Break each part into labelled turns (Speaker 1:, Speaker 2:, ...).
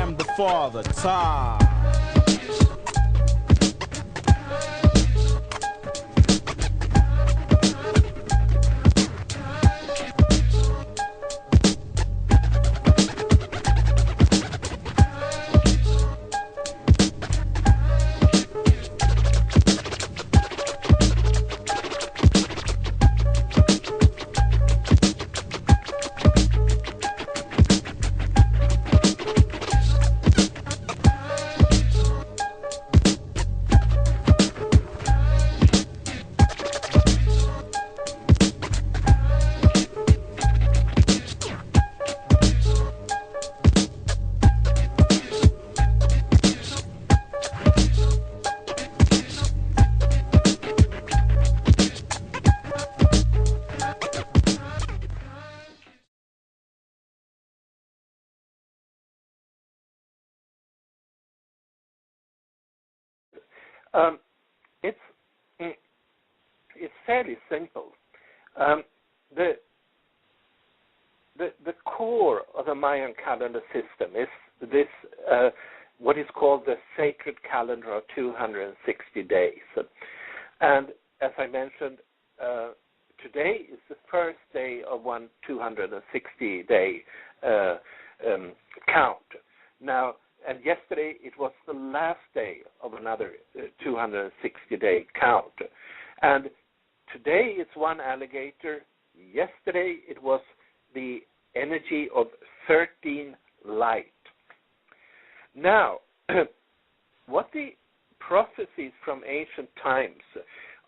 Speaker 1: I'm the father, Todd.
Speaker 2: It's fairly simple. The core of the Mayan calendar system is this what is called the sacred calendar of 260 days. And as I mentioned, today is the first day of one 260-day count. Now, and yesterday it was the last day of another 260-day count. And today it's one alligator. Yesterday it was the energy of 13 light. Now, what the prophecies from ancient times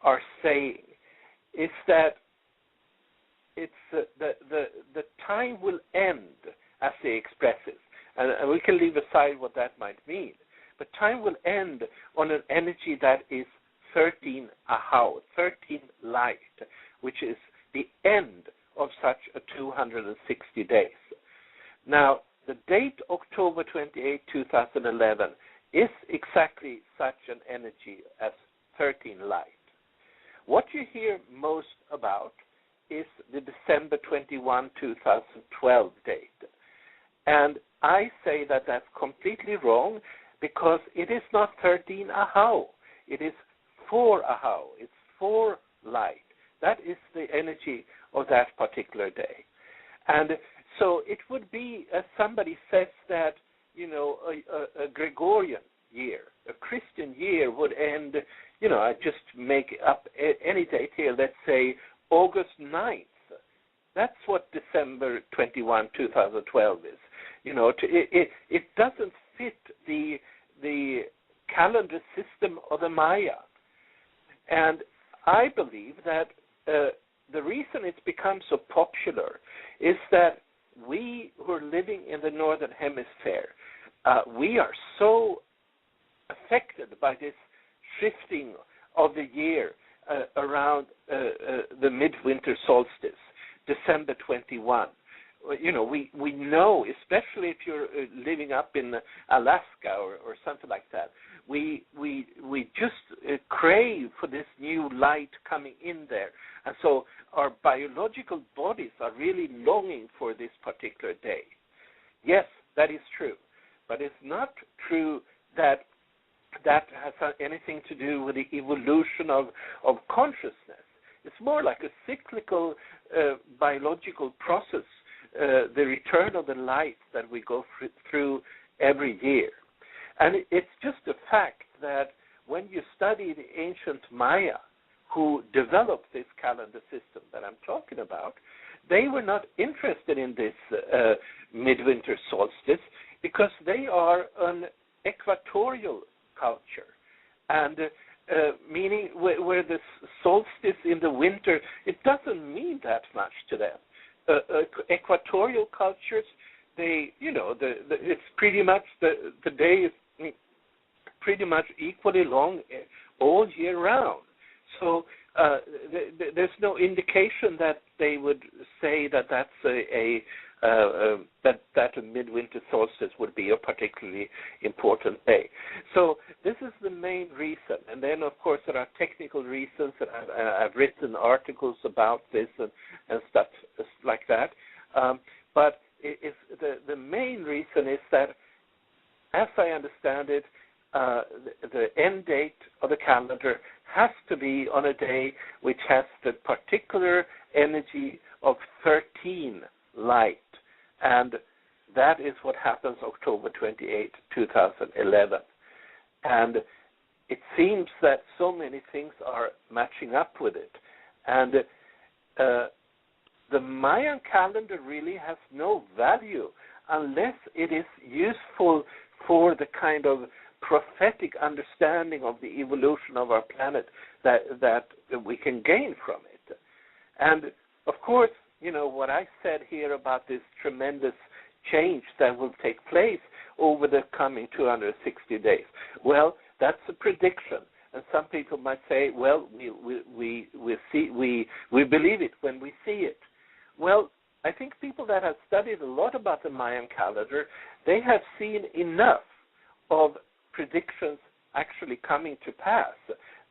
Speaker 2: are saying is that it's the time will end, as they express it. And we can leave aside what that might mean. But time will end on an energy that is 13 ahau, 13 light, which is the end of such a 260 days. Now, the date October 28, 2011 is exactly such an energy as 13 light. What you hear most about is the December 21, 2012 date. And I say that that's completely wrong because it is not 13 ahau. It is 4 ahau. It's 4 light. That is the energy of that particular day. And so it would be, as somebody says, that, you know, a Gregorian year, a Christian year would end, you know, I just make up any date here, let's say August 9th. That's what December 21, 2012 is. You know, it doesn't fit the calendar system of the Maya. And I believe that the reason it's become so popular is that we who are living in the Northern Hemisphere, we are so affected by this shifting of the year around the midwinter solstice, December 21. You know, we know, especially if you're living up in Alaska or something like that, we just crave for this new light coming in there. And so our biological bodies are really longing for this particular day. Yes, that is true. But it's not true that that has anything to do with the evolution of consciousness. It's more like a cyclical biological process, the return of the light that we go through every year. And it's just a fact that when you study the ancient Maya, who developed this calendar system that I'm talking about, they were not interested in this midwinter solstice because they are an equatorial culture. And meaning where the solstice in the winter, it doesn't mean that much to them. Equatorial cultures, they, you know, it's pretty much the day is pretty much equally long all year round. So there's no indication that they would say that that's that a midwinter solstice would be a particularly important day. So this is the main reason. And then, of course, there are technical reasons, and I've written articles about this and stuff like that. But the main reason is that as I understand it, the end date of the calendar has to be on a day which has the particular energy of 13 light, and that is what happens October 28, 2011. And it seems that so many things are matching up with it. And the Mayan calendar really has no value unless it is useful for the kind of prophetic understanding of the evolution of our planet that we can gain from it. And of course, you know, what I said here about this tremendous change that will take place over the coming 260 days, well, that's a prediction. And some people might say, well, we believe it when we see it. Well, I think people that have studied a lot about the Mayan calendar, they have seen enough of predictions actually coming to pass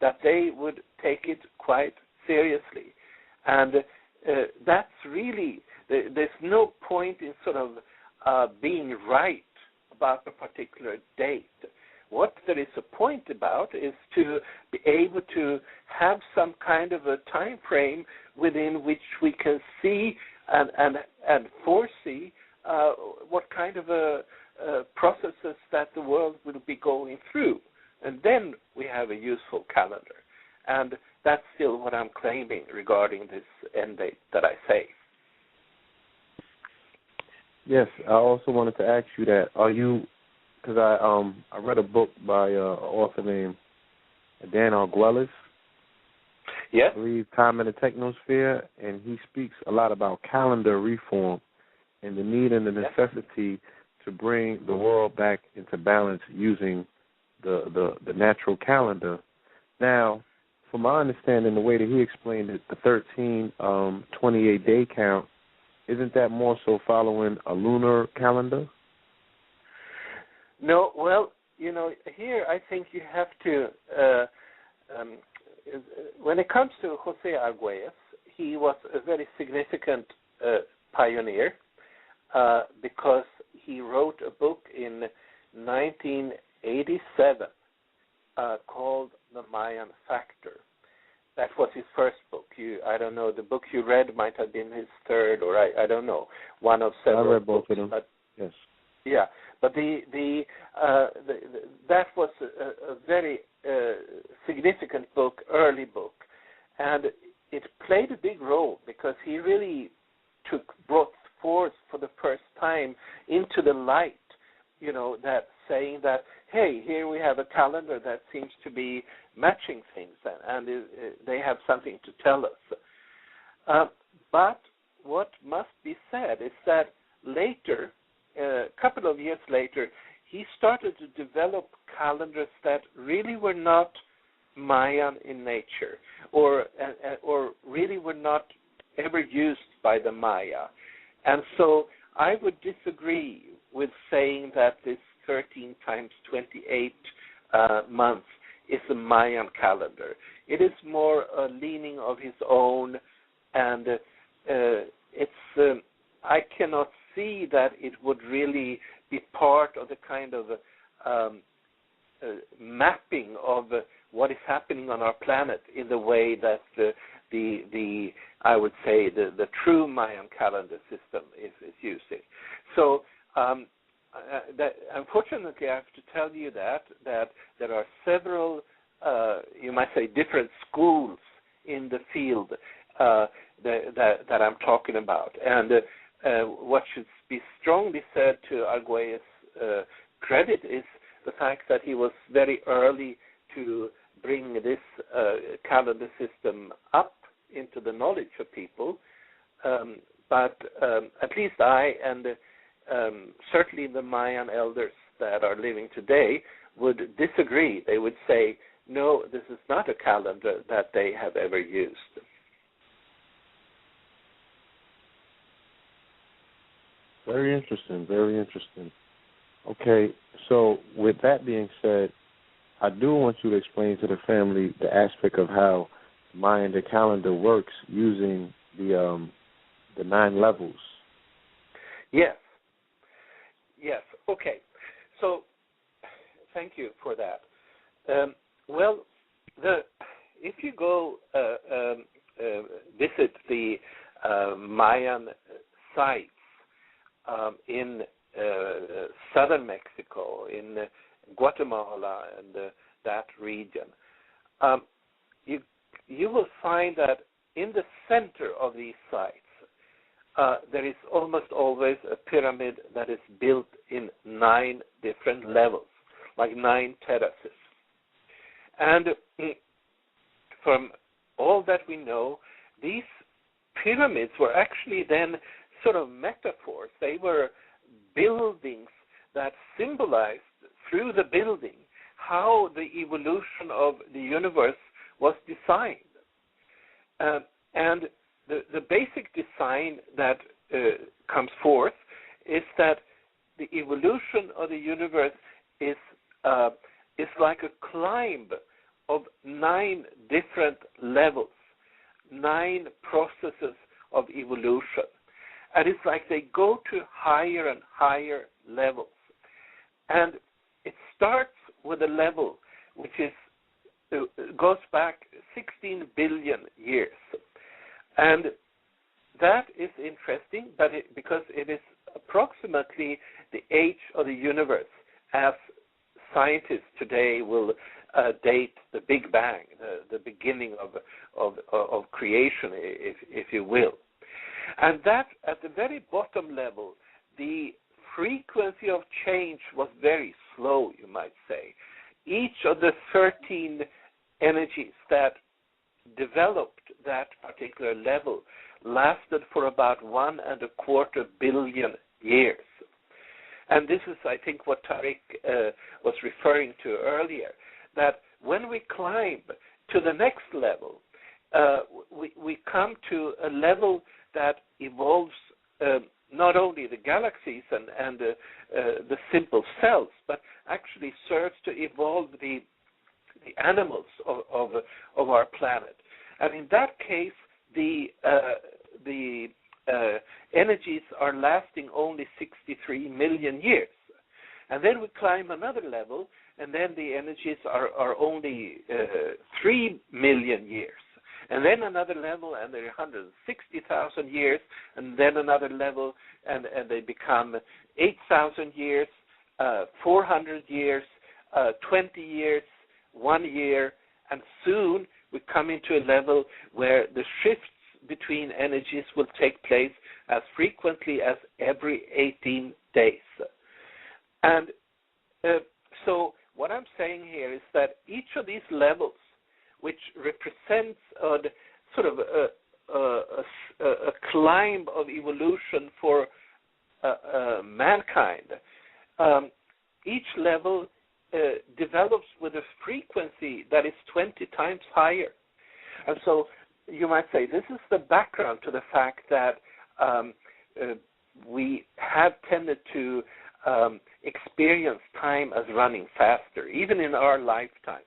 Speaker 2: that they would take it quite seriously. And that's really, there's no point in sort of being right about a particular date. What there is a point about is to be able to have some kind of a time frame within which we can see and foresee what kind of processes that the world will be going through. And then we have a useful calendar. And that's still what I'm claiming regarding this end date that I say.
Speaker 3: Yes, I also wanted to ask you that. Are you, because I read a book by an author named Dan Arguelles.
Speaker 2: Yes.
Speaker 3: I believe Time in the Technosphere, and he speaks a lot about calendar reform and the need and the necessity to bring the world back into balance using the natural calendar. Now, from my understanding, the way that he explained it, the 28-day count, isn't that more so following a lunar calendar?
Speaker 2: No, well, you know, here I think you have to, when it comes to Jose Arguelles, he was a very significant pioneer because he wrote a book in 1987 called The Mayan Factor. That was his first book. I don't know, the book you read might have been his third, or I don't know, one of several.
Speaker 3: I read both
Speaker 2: books,
Speaker 3: of them.
Speaker 2: but,
Speaker 3: yes.
Speaker 2: Yeah, but that was a very significant book, early book, and it played a big role because he really brought forth for the first time into the light, you know, that saying that, hey, here we have a calendar that seems to be matching things, and they have something to tell us. But what must be said is that later, a couple of years later, he started to develop calendars that really were not Mayan in nature, or really were not ever used by the Maya. And so I would disagree with saying that this 13 times 28 months is a Mayan calendar. It is more a leaning of his own, and I cannot see that it would really be part of the kind of mapping of what is happening on our planet in the way that the I would say the true Mayan calendar system is using. So that unfortunately I have to tell you that there are several you might say different schools in the field that I'm talking about, and what should be strongly said to Arguelles' credit is the fact that he was very early to bring this calendar system up into the knowledge of people. But at least I and certainly the Mayan elders that are living today would disagree. They would say, no, this is not a calendar that they have ever used.
Speaker 3: Very interesting, very interesting. Okay, so with that being said, I do want you to explain to the family the aspect of how Mayan the calendar works using the 9 levels.
Speaker 2: Yes. Okay. So thank you for that. Well, if you go visit the Mayan sites in southern Mexico, in Guatemala, and that region, you will find that in the center of these sites, there is almost always a pyramid that is built in 9 different levels, like 9 terraces. And from all that we know, these pyramids were actually then sort of metaphors. They were buildings that symbolized through the building how the evolution of the universe was designed. And the basic design that comes forth is that the evolution of the universe is like a climb of 9 different levels, 9 processes of evolution. And it's like they go to higher and higher levels. And it starts with a level which goes back 16 billion years. And that is interesting, but because it is approximately the age of the universe, as scientists today will date the Big Bang, the beginning of creation, if you will. And that, at the very bottom level, the frequency of change was very slow, you might say. Each of the 13 energies that developed that particular level lasted for about 1.25 billion years. And this is, I think, what Tariq was referring to earlier, that when we climb to the next level, we come to a level that evolves not only the galaxies and the simple cells, but actually serves to evolve the animals of our planet. And in that case, the energies are lasting only 63 million years. And then we climb another level, and then the energies are only 3 million years. And then another level, and they're 160,000 years, and then another level, and they become 8,000 years, 400 years, 20 years, 1 year, and soon we come into a level where the shifts between energies will take place as frequently as every 18 days. And so what I'm saying here is that each of these levels, which represents sort of a climb of evolution for mankind, each level develops with a frequency that is 20 times higher. And so you might say this is the background to the fact that we have tended to experience time as running faster, even in our lifetimes.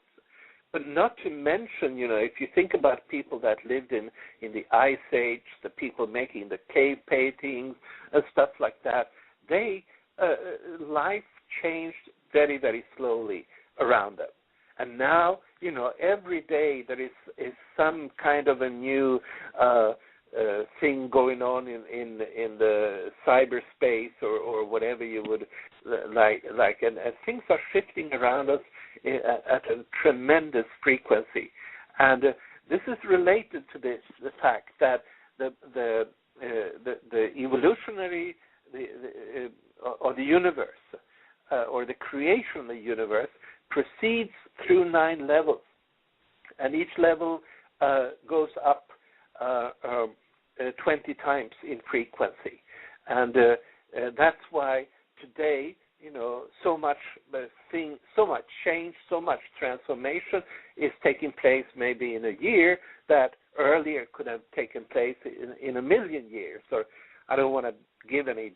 Speaker 2: But not to mention, if you think about people that lived in the Ice Age, the people making the cave paintings and stuff like that, life changed very, very slowly around them. And now, every day there is some kind of a new thing going on in the cyberspace or whatever you would like, and things are shifting around us at a tremendous frequency. And this is related to the fact that the evolutionary of the universe or the creation of the universe proceeds through 9 levels, and each level goes up 20 times in frequency. And that's why today, so much change, so much transformation is taking place maybe in a year that earlier could have taken place in 1 million years. Or I don't want to give any